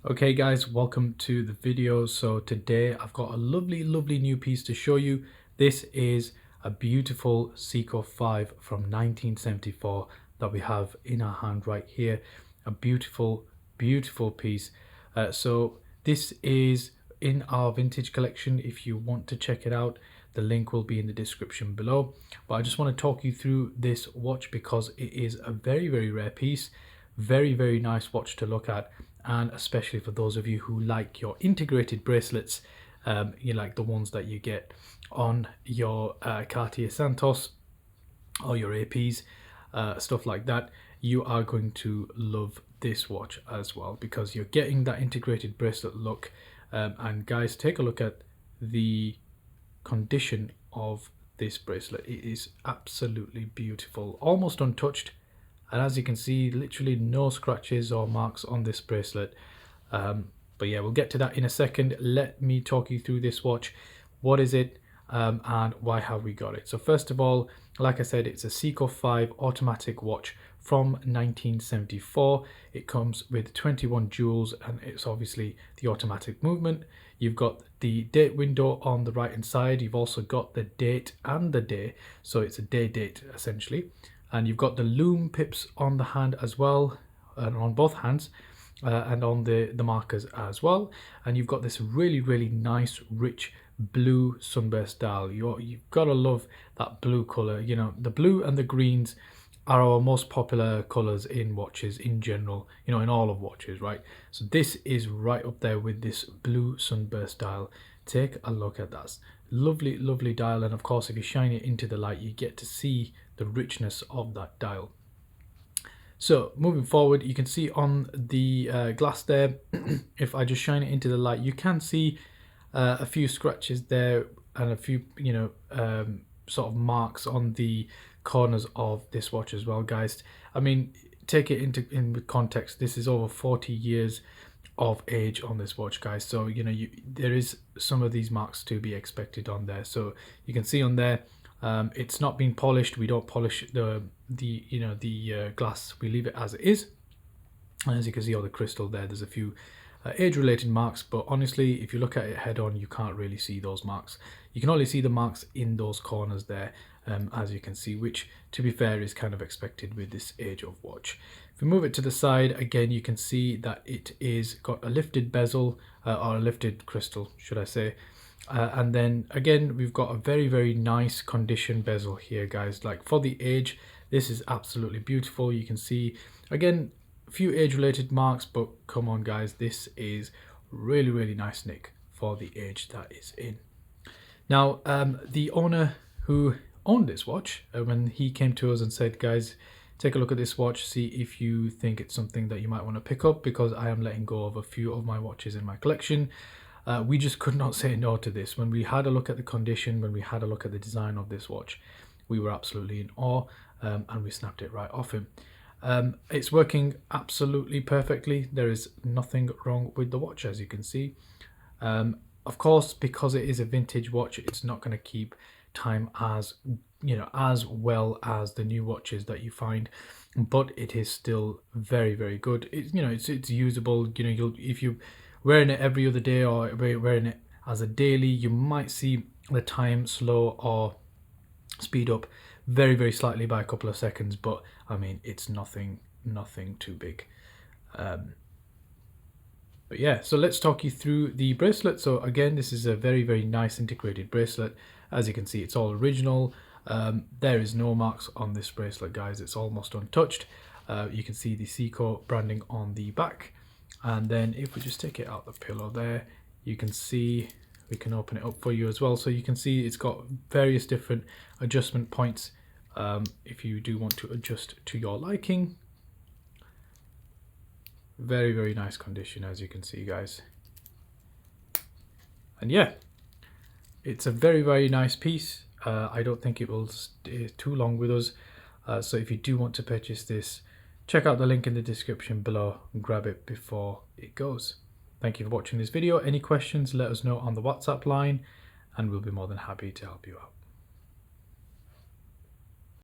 Okay guys, welcome to the video. So today I've got a lovely new piece to show you. This is a beautiful Seiko 5 from 1974 that we have in our hand right here. A beautiful piece. So this is in our vintage collection. If you want to check it out, the link will be in the description below. But I just want to talk you through this watch because it is a very rare piece. Very nice watch to look at, and especially for those of you who like your integrated bracelets, you like the ones that you get on your Cartier Santos or your APs, stuff like that. You are going to love this watch as well because you're getting that integrated bracelet look. And guys, take a look at the condition of this bracelet. It is absolutely beautiful, almost untouched. And as you can see, literally no scratches or marks on this bracelet. But yeah, we'll get to that in a second. Let me talk you through this watch. What is it and why have we got it? So first of all, like I said, it's a Seiko 5 automatic watch from 1974. It comes with 21 jewels and it's obviously the automatic movement. You've got the date window on the right hand side. You've also got the date and the day. So it's a date essentially. And you've got the lume pips on the hand as well, and on both hands, and on the markers as well. And you've got this really nice, rich blue sunburst dial. You've got to love that blue color. You know, the blue and the greens are our most popular colors in watches in general, you know, in all of watches, right? So this is right up there with this blue sunburst dial. Take a look at that. Lovely dial. And of course, if you shine it into the light, you get to see the richness of that dial. So moving forward, you can see on the glass there, if I just shine it into the light, you can see a few scratches there and a few, you know, sort of marks on the corners of this watch as well, guys. I mean, take it in context. This is over 40 years of age on this watch, guys. So you know, there is some of these marks to be expected on there. So you can see on there, it's not been polished. We don't polish the glass. We leave it as it is. And as you can see, all the crystal there's a few age-related marks, but honestly, if you look at it head-on, you can't really see those marks. You can only see the marks in those corners there, as you can see, which, to be fair, is kind of expected with this age of watch. If we move it to the side, again, you can see that it is got a lifted bezel, or a lifted crystal, should I say. And then again, we've got a very nice condition bezel here, guys. Like, for the age, this is absolutely beautiful. You can see, again, a few age-related marks, but come on, guys, this is really nice nick for the age that is in. Now, the owner who owned this watch, when he came to us and said, guys, take a look at this watch, see if you think it's something that you might want to pick up, because I am letting go of a few of my watches in my collection. We just could not say no to this. When we had a look at the condition, when we had a look at the design of this watch, we were absolutely in awe, and we snapped it right off him. It's working absolutely perfectly. There is nothing wrong with the watch, as you can see. Of course, because it is a vintage watch, it's not going to keep time as, you know, as well as the new watches that you find, but it is still very good. It's, you know, it's usable. You know, if you wearing it every other day or wearing it as a daily, you might see the time slow or speed up very slightly by a couple of seconds, but I mean, it's nothing too big. But yeah, so let's talk you through the bracelet. So again, this is a very nice integrated bracelet. As you can see, it's all original. There is no marks on this bracelet, guys. It's almost untouched. You can see the Seiko branding on the back. And then if we just take it out the pillow there, you can see, we can open it up for you as well. So you can see it's got various different adjustment points if you do want to adjust to your liking. Very nice condition, as you can see, guys. And yeah, it's a very nice piece. I don't think it will stay too long with us. So if you do want to purchase this, check out the link in the description below and grab it before it goes. Thank you for watching this video. Any questions, let us know on the WhatsApp line and we'll be more than happy to help you out.